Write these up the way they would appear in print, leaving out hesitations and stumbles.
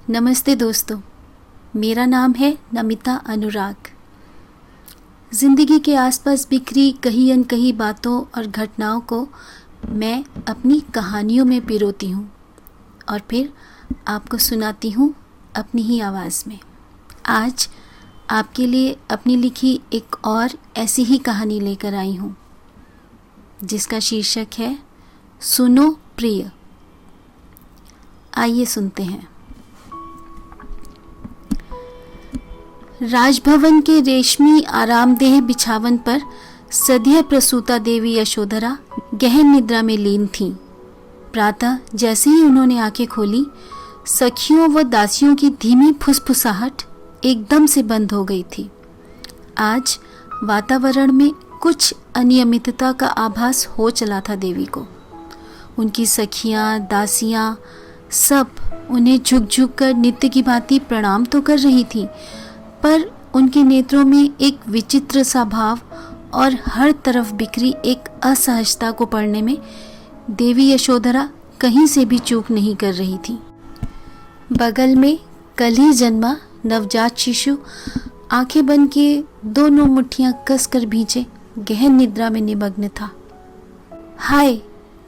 नमस्ते दोस्तों, मेरा नाम है नमिता अनुराग। ज़िंदगी के आसपास बिखरी कहीं अनकहीं बातों और घटनाओं को मैं अपनी कहानियों में पिरोती हूँ और फिर आपको सुनाती हूँ अपनी ही आवाज़ में। आज आपके लिए अपनी लिखी एक और ऐसी ही कहानी लेकर आई हूँ जिसका शीर्षक है सुनो प्रिय। आइए सुनते हैं। राजभवन के रेशमी आरामदेह बिछावन पर सद्य प्रसूता देवी यशोधरा गहन निद्रा में लीन थीं। प्रातः जैसे ही उन्होंने आंखें खोली, सखियों व दासियों की धीमी फुसफुसाहट एकदम से बंद हो गई थी। आज वातावरण में कुछ अनियमितता का आभास हो चला था देवी को। उनकी सखियां, दासियां सब उन्हें झुक झुक कर नित्य की भांति प्रणाम तो कर रही थीं, पर उनके नेत्रों में एक विचित्र सा भाव और हर तरफ बिखरी एक असहजता को पढ़ने में देवी यशोधरा कहीं से भी चूक नहीं कर रही थी। बगल में कल ही जन्मा नवजात शिशु आंखें बंद किए दोनों मुट्ठियां कसकर भींचे गहन निद्रा में निमग्न था। हाय,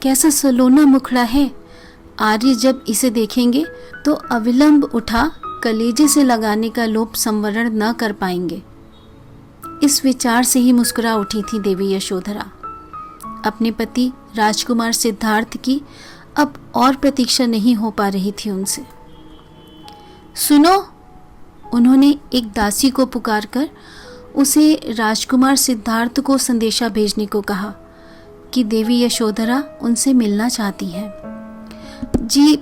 कैसा सलोना मुखड़ा है। आर्य जब इसे देखेंगे तो अविलंब उठा कलेजे से लगाने का लोभ संवरण न कर पाएंगे। इस विचार से ही मुस्कुरा उठी थी देवी यशोधरा। अपने पति राजकुमार सिद्धार्थ की अब और प्रतीक्षा नहीं हो पा रही थी उनसे। सुनो, उन्होंने एक दासी को पुकारकर उसे राजकुमार सिद्धार्थ को संदेशा भेजने को कहा कि देवी यशोधरा उनसे मिलना चाहती हैं। जी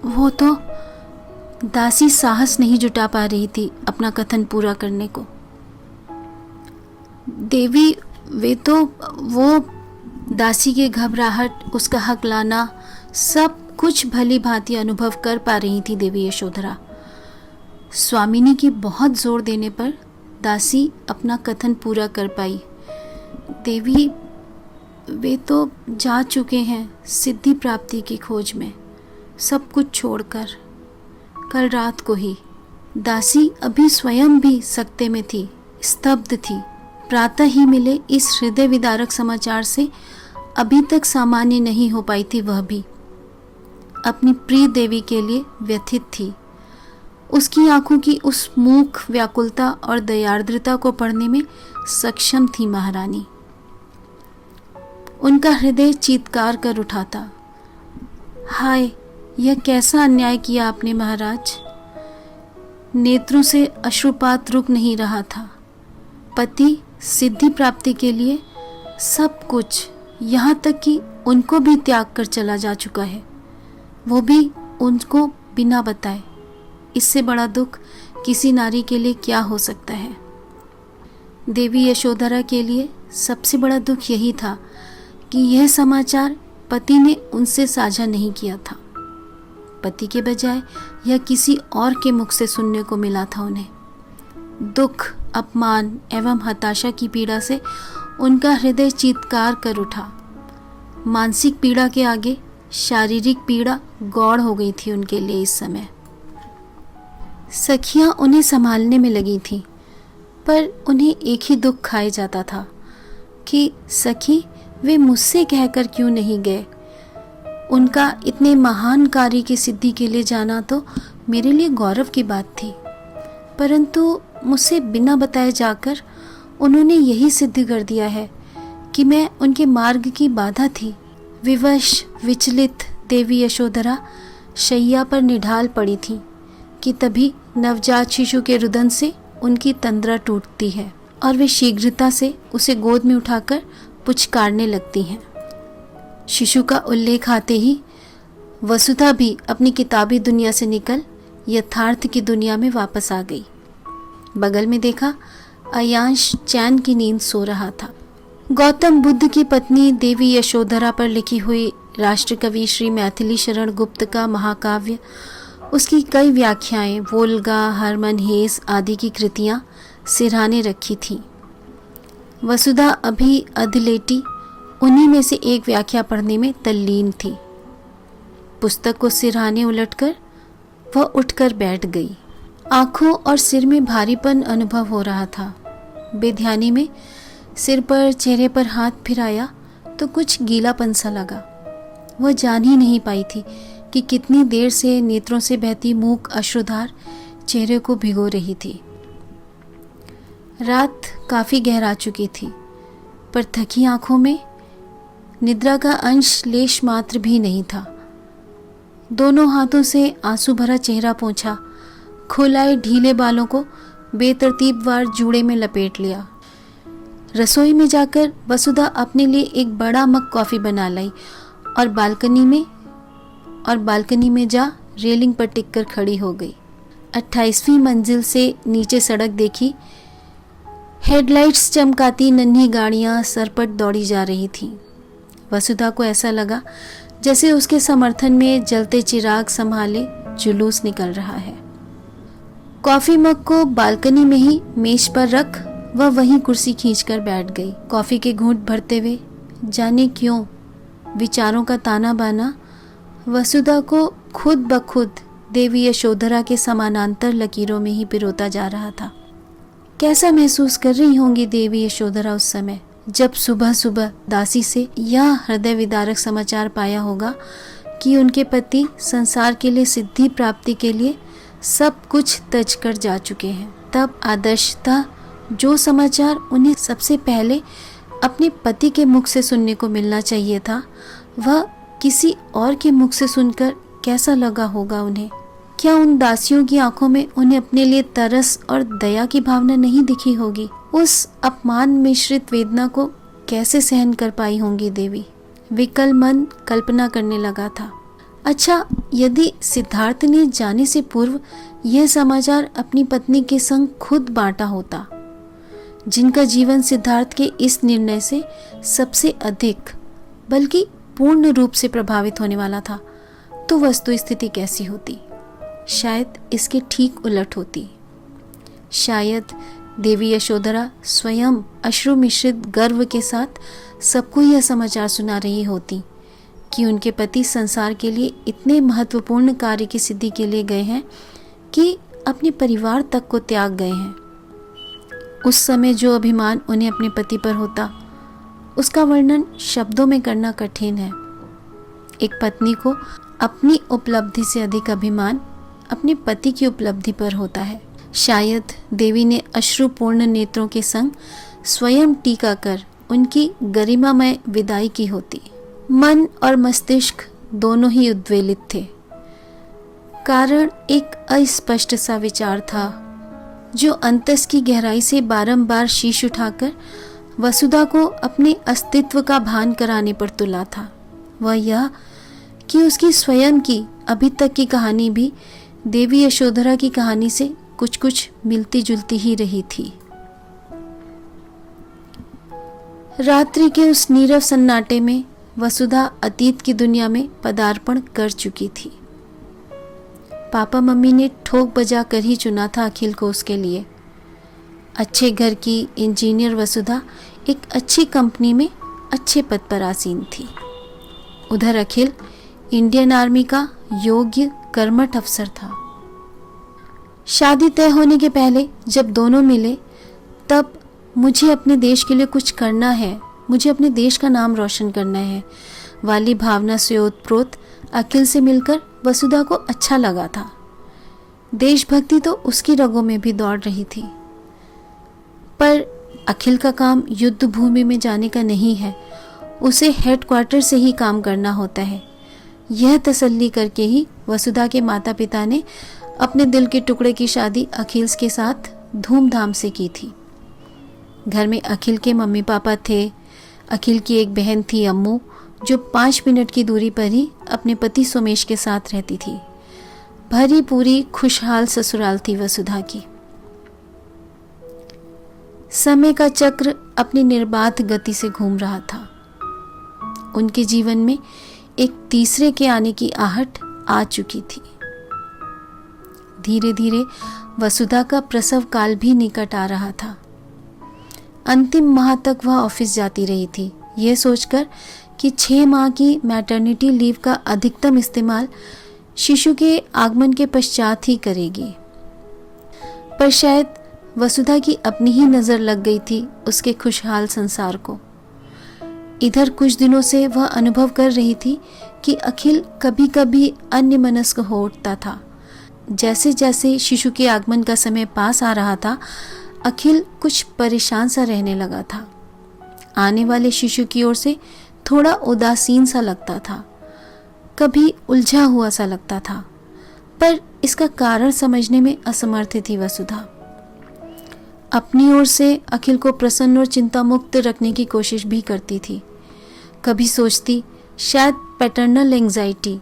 वो तो दासी साहस नहीं जुटा पा रही थी अपना कथन पूरा करने को। देवी, वो दासी की घबराहट, उसका हकलाना सब कुछ भली भांति अनुभव कर पा रही थी देवी यशोधरा। स्वामिनी की बहुत जोर देने पर दासी अपना कथन पूरा कर पाई। देवी, वे तो जा चुके हैं सिद्धि प्राप्ति की खोज में, सब कुछ छोड़कर। कल रात को ही दासी अभी स्वयं भी सकते में थी, स्तब्ध थी। प्रातः ही मिले इस हृदय विदारक समाचार से अभी तक सामान्य नहीं हो पाई थी। वह भी अपनी प्रिय देवी के लिए व्यथित थी। उसकी आंखों की उस मूक व्याकुलता और दयार्द्रता को पढ़ने में सक्षम थी महारानी। उनका हृदय चीत्कार कर उठा था। हाय, यह कैसा अन्याय किया आपने महाराज। नेत्रों से अश्रुपात रुक नहीं रहा था। पति सिद्धि प्राप्ति के लिए सब कुछ, यहाँ तक कि उनको भी त्याग कर चला जा चुका है, वो भी उनको बिना बताए। इससे बड़ा दुख किसी नारी के लिए क्या हो सकता है। देवी यशोधरा के लिए सबसे बड़ा दुख यही था कि यह समाचार पति ने उनसे साझा नहीं किया था। पति के बजाय यह किसी और के मुख से सुनने को मिला था उन्हें। दुख, अपमान एवं हताशा की पीड़ा से उनका हृदय चीत्कार कर उठा। मानसिक पीड़ा के आगे शारीरिक पीड़ा गौड़ हो गई थी उनके लिए इस समय। सखियां उन्हें संभालने में लगी थीं, पर उन्हें एक ही दुख खाए जाता था कि सखी, वे मुझसे कहकर क्यों नहीं गए। उनका इतने महान कार्य की सिद्धि के लिए जाना तो मेरे लिए गौरव की बात थी, परंतु मुझसे बिना बताए जाकर उन्होंने यही सिद्ध कर दिया है कि मैं उनके मार्ग की बाधा थी। विवश विचलित देवी यशोधरा शैया पर निढाल पड़ी थी कि तभी नवजात शिशु के रुदन से उनकी तंद्रा टूटती है और वे शीघ्रता से उसे गोद में उठाकर पुचकारने लगती हैं। शिशु का उल्लेख आते ही वसुधा भी अपनी किताबी दुनिया से निकल यथार्थ की दुनिया में वापस आ गई। बगल में देखा, अयांश चैन की नींद सो रहा था। गौतम बुद्ध की पत्नी देवी यशोधरा पर लिखी हुई राष्ट्रकवि श्री मैथिली शरण गुप्त का महाकाव्य, उसकी कई व्याख्याएं, वोल्गा, हरमन हेस आदि की कृतियां सिरहाने रखी थीं। वसुधा अभी अधलेटी उन्हीं में से एक व्याख्या पढ़ने में तल्लीन थी। पुस्तक को सिरहाने उलटकर वह उठकर बैठ गई। आंखों और सिर में भारीपन अनुभव हो रहा था। बेध्यानी में सिर पर चेहरे पर हाथ फिराया तो कुछ गीलापन सा लगा। वह जान ही नहीं पाई थी कि कितनी देर से नेत्रों से बहती मूक अश्रुधार चेहरे को भिगो रही थी। रात काफी गहरा चुकी थी, पर थकी आंखों में निद्रा का अंश लेश मात्र भी नहीं था। दोनों हाथों से आंसू भरा चेहरा पोंछा, खुलाए ढीले बालों को बेतरतीबवार जूड़े में लपेट लिया। रसोई में जाकर वसुधा अपने लिए एक बड़ा मग कॉफी बना लाई और बालकनी में जा रेलिंग पर टिककर खड़ी हो गई। 28वीं मंजिल से नीचे सड़क देखी। हेडलाइट्स चमकाती नन्ही गाड़ियां सरपट दौड़ी जा रही थीं। वसुधा को ऐसा लगा जैसे उसके समर्थन में जलते चिराग संभाले जुलूस निकल रहा है। कॉफी मग को बालकनी में ही मेज पर रख वह वहीं कुर्सी खींचकर बैठ गई। कॉफी के घूंट भरते हुए जाने क्यों विचारों का ताना बाना वसुधा को खुद ब खुद देवी यशोधरा के समानांतर लकीरों में ही पिरोता जा रहा था। कैसा महसूस कर रही होंगी देवी यशोधरा उस समय, जब सुबह सुबह दासी से यह हृदय विदारक समाचार पाया होगा कि उनके पति संसार के लिए सिद्धि प्राप्ति के लिए सब कुछ तज कर जा चुके हैं। तब आदर्शतः जो समाचार उन्हें सबसे पहले अपने पति के मुख से सुनने को मिलना चाहिए था, वह किसी और के मुख से सुनकर कैसा लगा होगा उन्हें। क्या उन दासियों की आंखों में उन्हें अपने लिए तरस और दया की भावना नहीं दिखी होगी? उस अपमान मिश्रित वेदना को कैसे सहन कर पाई होंगी देवी? विकल मन कल्पना करने लगा था। अच्छा, यदि सिद्धार्थ ने जाने से पूर्व यह समाचार अपनी पत्नी के संग खुद बांटा होता, जिनका जीवन सिद्धार्थ के इस निर्णय से सबसे अधिक बल्कि पूर्ण रूप से प्रभावित होने वाला था, तो वस्तु स्थिति कैसी होती? शायद इसके ठीक उलट होती। शायद देवी यशोधरा स्वयं अश्रु मिश्रित गर्व के साथ सबको यह समाचार सुना रही होती कि उनके पति संसार के लिए इतने महत्वपूर्ण कार्य की सिद्धि के लिए गए हैं कि अपने परिवार तक को त्याग गए हैं। उस समय जो अभिमान उन्हें अपने पति पर होता, उसका वर्णन शब्दों में करना कठिन है। एक पत्नी को अपनी उपलब्धि से अधिक अभिमान अपने पति की उपलब्धि पर होता है। शायद देवी ने अश्रुपूर्ण नेत्रों के संग स्वयं टीका कर उनकी गरिमामय विदाई की होती। मन और मस्तिष्क दोनों ही उद्वेलित थे। कारण एक अस्पष्ट सा विचार था जो अंतस की गहराई से बारंबार शीश उठाकर वसुधा को अपने अस्तित्व का भान कराने पर तुला था। वह यह कि उसकी स्वयं की अभी तक की कहानी भी देवी यशोधरा की कहानी से कुछ कुछ मिलती जुलती ही रही थी। रात्रि के उस नीरव सन्नाटे में वसुधा अतीत की दुनिया में पदार्पण कर चुकी थी। पापा मम्मी ने ठोक बजा कर ही चुना था अखिल को उसके लिए। अच्छे घर की इंजीनियर वसुधा एक अच्छी कंपनी में अच्छे पद पर आसीन थी। उधर अखिल इंडियन आर्मी का योग्य कर्मठ अफसर था। शादी तय होने के पहले जब दोनों मिले, तब मुझे अपने देश के लिए कुछ करना है, मुझे अपने देश का नाम रोशन करना है वाली भावना से ओतप्रोत अखिल से मिलकर वसुधा को अच्छा लगा था। देशभक्ति तो उसकी रगों में भी दौड़ रही थी। पर अखिल का काम युद्ध भूमि में जाने का नहीं है, उसे हेडक्वार्टर से ही काम करना होता है। यह तसल्ली करके ही वसुधा के माता पिता ने अपने दिल के टुकड़े की शादी अखिल के साथ धूमधाम से की थी। घर में अखिल के मम्मी पापा थे। अखिल की एक बहन थी अम्मू, जो 5 मिनट की दूरी पर ही अपने पति सोमेश के साथ रहती थी। भरी पूरी खुशहाल ससुराल थी वसुधा की। समय का चक्र अपनी निर्बाध गति से घूम रहा था। उनके जीवन में एक तीसरे के आने की आहट आ चुकी थी। धीरे धीरे वसुधा का प्रसव काल भी निकट आ रहा था। अंतिम माह तक वह ऑफिस जाती रही थी, यह सोचकर कि 6 माह की मैटरनिटी लीव का अधिकतम इस्तेमाल शिशु के आगमन के पश्चात ही करेगी। पर शायद वसुधा की अपनी ही नज़र लग गई थी उसके खुशहाल संसार को। इधर कुछ दिनों से वह अनुभव कर रही थी कि अखिल कभी कभी अन्यमनस्क हो उठता था। जैसे जैसे शिशु के आगमन का समय पास आ रहा था, अखिल कुछ परेशान सा रहने लगा था। आने वाले शिशु की ओर से थोड़ा उदासीन सा लगता था, कभी उलझा हुआ सा लगता था, पर इसका कारण समझने में असमर्थ थी वसुधा। अपनी ओर से अखिल को प्रसन्न और चिंता मुक्त रखने की कोशिश भी करती थी। कभी सोचती शायद पैटर्नल एंजाइटी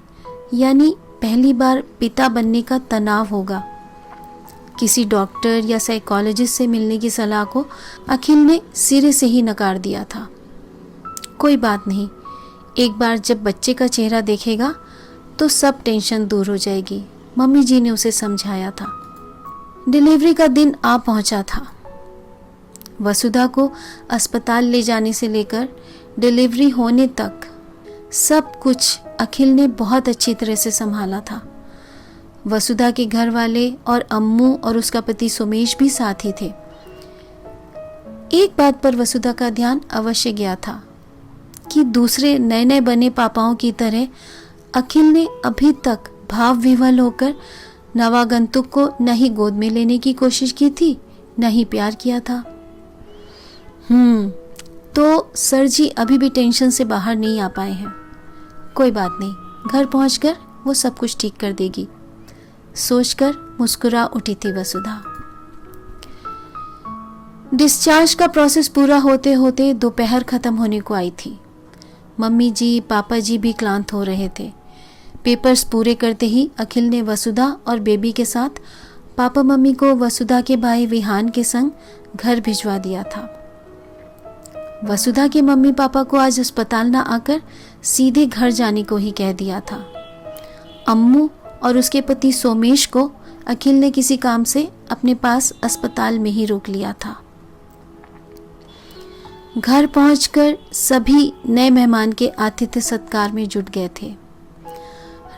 यानी पहली बार पिता बनने का तनाव होगा। किसी डॉक्टर या साइकोलॉजिस्ट से मिलने की सलाह को अखिल ने सिरे से ही नकार दिया था। कोई बात नहीं, एक बार जब बच्चे का चेहरा देखेगा तो सब टेंशन दूर हो जाएगी, मम्मी जी ने उसे समझाया था। डिलीवरी का दिन आ पहुंचा था। वसुधा को अस्पताल ले जाने से लेकर डिलीवरी होने तक सब कुछ अखिल ने बहुत अच्छी तरह से संभाला था। वसुधा के घर वाले और अम्मू और उसका पति सोमेश भी साथ ही थे। एक बात पर वसुधा का ध्यान अवश्य गया था कि दूसरे नए नए बने पापाओं की तरह अखिल ने अभी तक भाव विह्वल होकर नवागंतुक को न ही गोद में लेने की कोशिश की थी, न ही प्यार किया था। तो सर जी अभी भी टेंशन से बाहर नहीं आ पाए हैं। कोई बात नहीं, घर पहुंचकर वो सब कुछ ठीक कर देगी, सोचकर मुस्कुरा उठी थी वसुधा। डिस्चार्ज का प्रोसेस पूरा होते होते दोपहर खत्म होने को आई थी। मम्मी जी पापा जी भी क्लांत हो रहे थे। पेपर्स पूरे करते ही अखिल ने वसुधा और बेबी के साथ पापा मम्मी को वसुधा के भाई विहान के संग घर भिजवा दिया था। वसुधा के मम्मी पापा को आज अस्पताल ना आकर सीधे घर जाने को ही कह दिया था। अम्मू और उसके पति सोमेश को अखिल ने किसी काम से अपने पास अस्पताल में ही रोक लिया था। घर पहुंचकर सभी नए मेहमान के आतिथ्य सत्कार में जुट गए थे।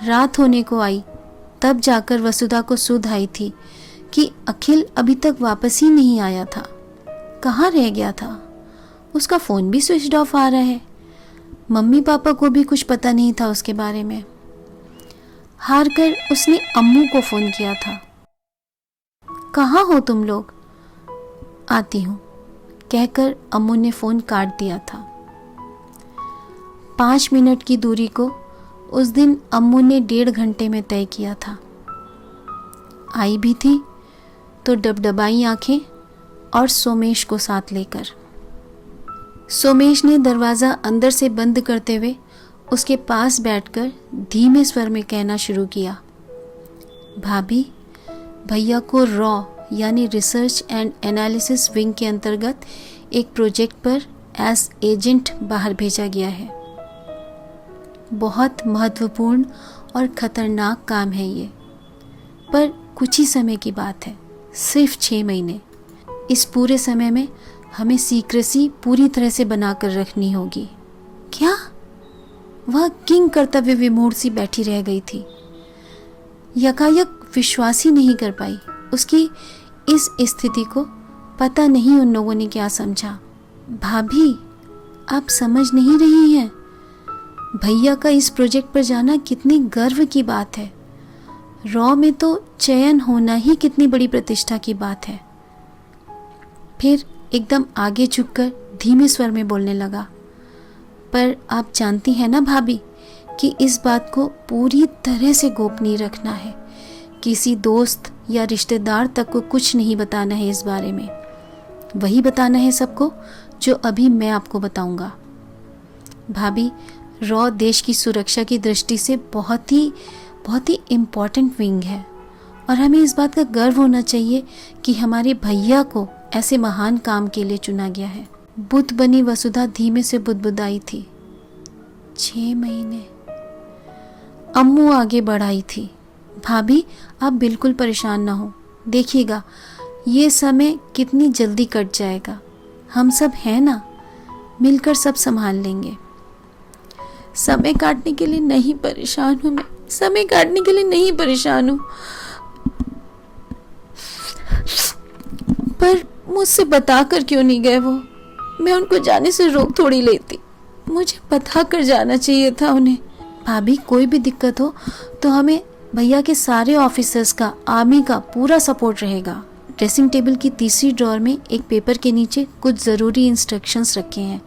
रात होने को आई, तब जाकर वसुधा को सुध आई थी कि अखिल अभी तक वापस ही नहीं आया था। कहाँ रह गया था? उसका फ़ोन भी स्विच ऑफ आ रहा है। मम्मी पापा को भी कुछ पता नहीं था उसके बारे में। हार कर उसने अम्मू को फ़ोन किया था। कहाँ हो तुम लोग? आती हूँ, कहकर अम्मू ने फ़ोन काट दिया था। 5 मिनट की दूरी को उस दिन अम्मू ने 1.5 घंटे में तय किया था। आई भी थी तो डबडबाई आंखें और सोमेश को साथ लेकर। सोमेश ने दरवाज़ा अंदर से बंद करते हुए उसके पास बैठकर धीमे स्वर में कहना शुरू किया, भाभी, भैया को रॉ यानी रिसर्च एंड एनालिसिस विंग के अंतर्गत एक प्रोजेक्ट पर एज एजेंट बाहर भेजा गया है। बहुत महत्वपूर्ण और ख़तरनाक काम है ये, पर कुछ ही समय की बात है, सिर्फ 6 महीने। इस पूरे समय में हमें सीक्रेसी पूरी तरह से बनाकर रखनी होगी। क्या? वह किंग कर्तव्य विमूढ़ सी बैठी रह गई थी। यकायक विश्वास ही नहीं कर पाई उसकी इस स्थिति को। पता नहीं उन लोगों ने क्या समझा। भाभी, आप समझ नहीं रही हैं, भैया का इस प्रोजेक्ट पर जाना कितनी गर्व की बात है। रॉ में तो चयन होना ही कितनी बड़ी प्रतिष्ठा की बात है। फिर एकदम आगे झुककर धीमे स्वर में बोलने लगा, पर आप जानती हैं ना भाभी कि इस बात को पूरी तरह से गोपनीय रखना है। किसी दोस्त या रिश्तेदार तक को कुछ नहीं बताना है इस बारे में। वही बताना है सबको जो अभी मैं आपको बताऊंगा। भाभी, रॉ देश की सुरक्षा की दृष्टि से बहुत ही इम्पॉर्टेंट विंग है और हमें इस बात का गर्व होना चाहिए कि हमारे भैया को ऐसे महान काम के लिए चुना गया है। बुद्ध बनी वसुधा धीमे से बुदबुदाई थी। 6 महीने। अम्मू आगे बढ़ाई थी। भाभी, आप बिल्कुल परेशान ना हो, देखिएगा ये समय कितनी जल्दी कट जाएगा। हम सब हैं ना, मिलकर सब संभाल लेंगे। समय काटने के लिए नहीं परेशान हूँ, मैं समय काटने के लिए नहीं परेशान हूँ, पर मुझसे बता कर क्यों नहीं गए वो? मैं उनको जाने से रोक थोड़ी लेती, मुझे बता कर जाना चाहिए था उन्हें। भाभी, कोई भी दिक्कत हो तो हमें भैया के सारे ऑफिसर्स का, आर्मी का पूरा सपोर्ट रहेगा। ड्रेसिंग टेबल की तीसरी ड्रॉअर में एक पेपर के नीचे कुछ ज़रूरी इंस्ट्रक्शंस रखे हैं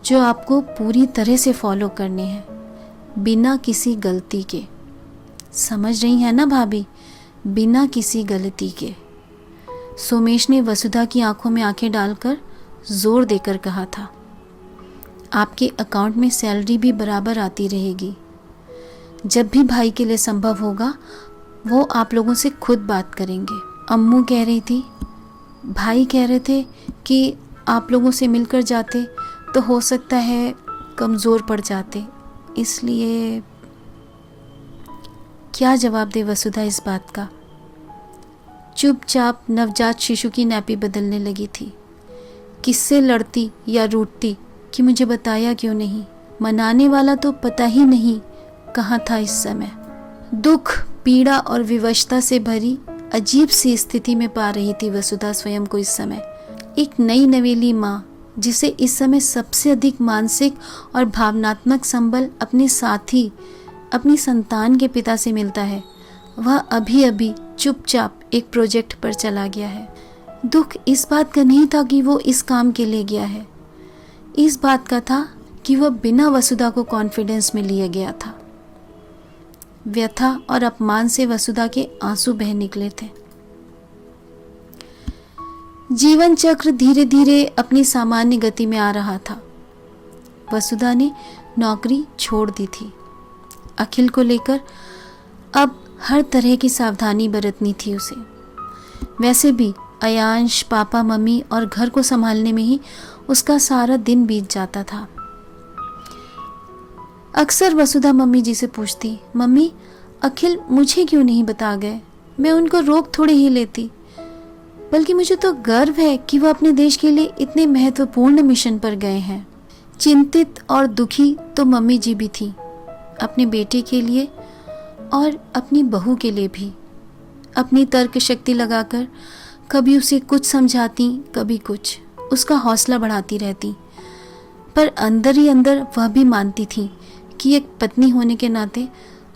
जो आपको पूरी तरह से फॉलो करने हैं, बिना किसी गलती के। समझ रही हैं ना भाभी? बिना किसी गलती के। सोमेश ने वसुधा की आंखों में आंखें डालकर जोर देकर कहा था, आपके अकाउंट में सैलरी भी बराबर आती रहेगी। जब भी भाई के लिए संभव होगा वो आप लोगों से खुद बात करेंगे। अम्मू कह रही थी, भाई कह रहे थे कि आप लोगों से मिलकर जाते तो हो सकता है कमज़ोर पड़ जाते, इसलिए। क्या जवाब दे वसुधा इस बात का? चुपचाप नवजात शिशु की नैपी बदलने लगी थी। किससे लड़ती या रूठती कि मुझे बताया क्यों नहीं? मनाने वाला तो पता ही नहीं कहाँ था इस समय। दुख, पीड़ा और विवशता से भरी अजीब सी स्थिति में पा रही थी वसुधा स्वयं को इस समय। एक नई नवेली माँ जिसे इस समय सबसे अधिक मानसिक और भावनात्मक संबल अपने साथी, अपनी संतान के पिता से मिलता है, वह अभी अभी चुपचाप एक प्रोजेक्ट पर चला गया है। दुख इस बात का नहीं था कि वो इस काम के लिए गया है, इस बात का था कि वह बिना वसुधा को कॉन्फिडेंस में लिया गया था। व्यथा और अपमान से वसुधा के आंसू बह निकले थे। जीवन चक्र धीरे धीरे अपनी सामान्य गति में आ रहा था। वसुधा ने नौकरी छोड़ दी थी। अखिल को लेकर अब हर तरह की सावधानी बरतनी थी उसे। वैसे भी अयांश, पापा, मम्मी और घर को संभालने में ही उसका सारा दिन बीत जाता था। अक्सर वसुधा मम्मी जी से पूछती, मम्मी अखिल मुझे क्यों नहीं बता गए? मैं उनको रोक थोड़ी ही लेती, बल्कि मुझे तो गर्व है कि वह अपने देश के लिए इतने महत्वपूर्ण मिशन पर गए हैं। चिंतित और दुखी तो मम्मी जी भी थी, अपने बेटे के लिए और अपनी बहू के लिए भी। अपनी तर्क शक्ति लगाकर कभी उसे कुछ समझाती, कभी कुछ, उसका हौसला बढ़ाती रहती, पर अंदर ही अंदर वह भी मानती थी कि एक पत्नी होने के नाते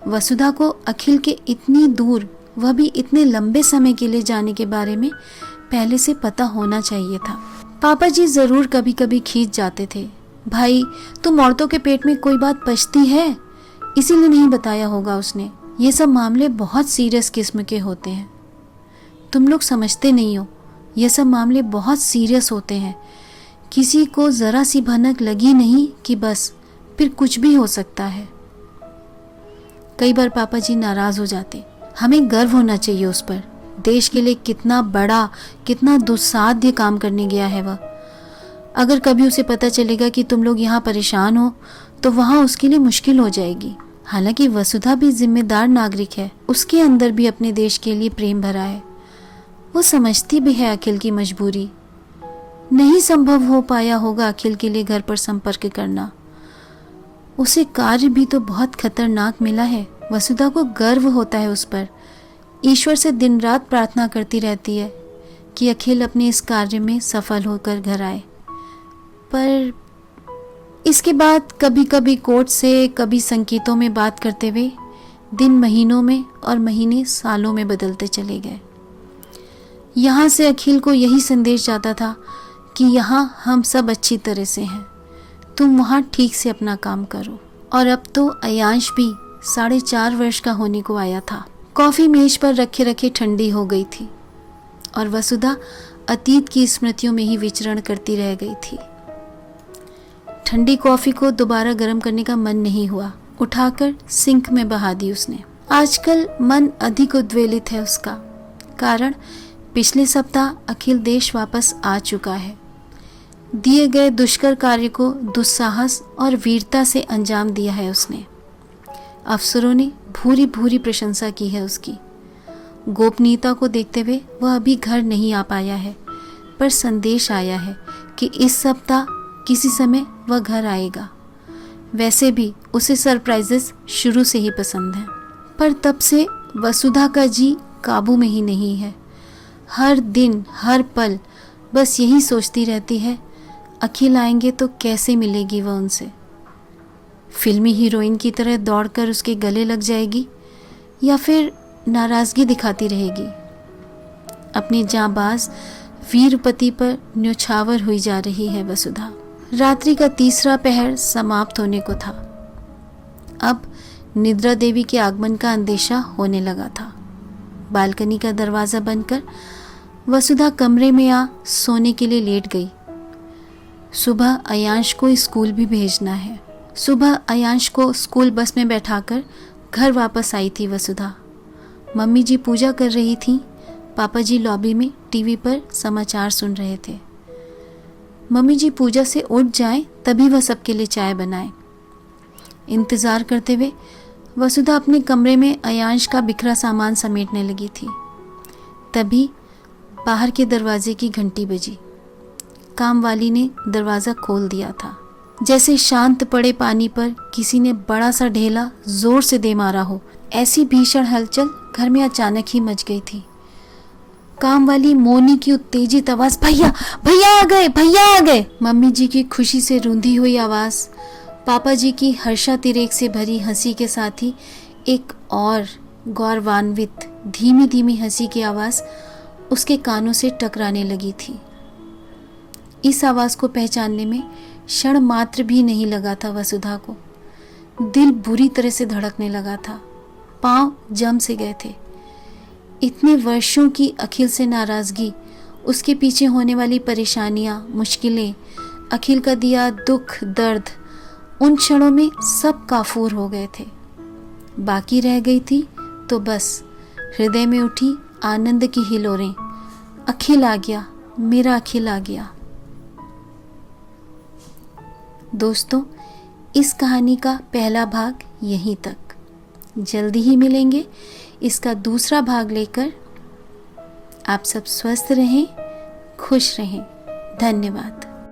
वसुधा को अखिल के इतनी दूर, वह भी इतने लंबे समय के लिए जाने के बारे में पहले से पता होना चाहिए था। पापा जी जरूर कभी कभी खींच जाते थे, भाई तुम औरतों के पेट में कोई बात पचती है, इसीलिए नहीं बताया होगा उसने। ये सब मामले बहुत सीरियस किस्म के होते हैं, तुम लोग समझते नहीं हो। ये सब मामले बहुत सीरियस होते हैं, किसी को ज़रा सी भनक लगी नहीं कि बस फिर कुछ भी हो सकता है। कई बार पापा जी नाराज़ हो जाते। हमें गर्व होना चाहिए उस पर, देश के लिए कितना बड़ा, कितना दुस्साध्य काम करने गया है वह। अगर कभी उसे पता चलेगा कि तुम लोग यहाँ परेशान हो तो वहाँ उसके लिए मुश्किल हो जाएगी। हालांकि वसुधा भी जिम्मेदार नागरिक है, उसके अंदर भी अपने देश के लिए प्रेम भरा है। वो समझती भी है अखिल की मजबूरी। नहीं संभव हो पाया होगा अखिल के लिए घर पर संपर्क करना। उसे कार्य भी तो बहुत खतरनाक मिला है। वसुधा को गर्व होता है उस पर, ईश्वर से दिन रात प्रार्थना करती रहती है कि अखिल अपने इस कार्य में सफल होकर घर आए। पर इसके बाद कभी कभी कोर्ट से, कभी संकेतों में बात करते हुए दिन महीनों में और महीने सालों में बदलते चले गए। यहाँ से अखिल को यही संदेश जाता था कि यहाँ हम सब अच्छी तरह से हैं, तुम वहाँ ठीक से अपना काम करो। और अब तो अयांश भी 4.5 वर्ष का होने को आया था। कॉफ़ी मेज पर रखे रखे ठंडी हो गई थी और वसुधा अतीत की स्मृतियों में ही विचरण करती रह गई थी। ठंडी कॉफ़ी को दोबारा गर्म करने का मन नहीं हुआ, उठाकर सिंक में बहा दी उसने। आजकल मन अधिक उद्वेलित है उसका, कारण पिछले सप्ताह अखिल देश वापस आ चुका है। दिए गए दुष्कर कार्य को दुस्साहस और वीरता से अंजाम दिया है उसने। अफसरों ने भूरी भूरी प्रशंसा की है उसकी। गोपनीयता को देखते हुए वह अभी घर नहीं आ पाया है, पर संदेश आया है कि इस सप्ताह किसी समय वह घर आएगा। वैसे भी उसे सरप्राइजेस शुरू से ही पसंद हैं। पर तब से वसुधा का जी काबू में ही नहीं है। हर दिन हर पल बस यही सोचती रहती है, अखिल आएंगे तो कैसे मिलेगी वह उनसे। फिल्मी हीरोइन की तरह दौड़कर उसके गले लग जाएगी या फिर नाराज़गी दिखाती रहेगी। अपने जांबाज वीरपति पर न्योछावर हुई जा रही है वसुधा। रात्रि का तीसरा पहर समाप्त होने को था। अब निद्रा देवी के आगमन का अंदेशा होने लगा था। बालकनी का दरवाज़ा बंद कर वसुधा कमरे में आ सोने के लिए लेट गई। सुबह अयांश को स्कूल भी भेजना है। सुबह अयांश को स्कूल बस में बैठाकर घर वापस आई थी वसुधा। मम्मी जी पूजा कर रही थीं, पापा जी लॉबी में टीवी पर समाचार सुन रहे थे। मम्मी जी पूजा से उठ जाएं तभी वह सबके लिए चाय बनाए। इंतज़ार करते हुए वसुधा अपने कमरे में अयांश का बिखरा सामान समेटने लगी थी। तभी बाहर के दरवाजे की घंटी बजी। काम वाली ने दरवाज़ा खोल दिया था। जैसे शांत पड़े पानी पर किसी ने बड़ा सा ढेला जोर से दे मारा हो, ऐसी भीषण हलचल घर में अचानक ही मच गई थी। काम वाली मोनी की उत्तेजित आवाज, भैया भैया आ गए, भैया आ गए। मम्मी जी की खुशी से रूंधी हुई आवाज, पापा जी की हर्षातिरेक से भरी हंसी के साथ ही एक और गौरवान्वित धीमी धीमी हंसी की आवाज उसके कानों से टकराने लगी थी। इस आवाज को पहचानने में क्षण मात्र भी नहीं लगा था वसुधा को। दिल बुरी तरह से धड़कने लगा था, पांव जम से गए थे। इतने वर्षों की अखिल से नाराजगी, उसके पीछे होने वाली परेशानियां, मुश्किलें, अखिल का दिया दुख दर्द, उन क्षणों में सब काफूर हो गए थे। बाकी रह गई थी तो बस हृदय में उठी आनंद की हिलोरें। अखिल आ गया, मेरा अखिल आ गया। दोस्तों, इस कहानी का पहला भाग यहीं तक। जल्दी ही मिलेंगे इसका दूसरा भाग लेकर। आप सब स्वस्थ रहें, खुश रहें। धन्यवाद।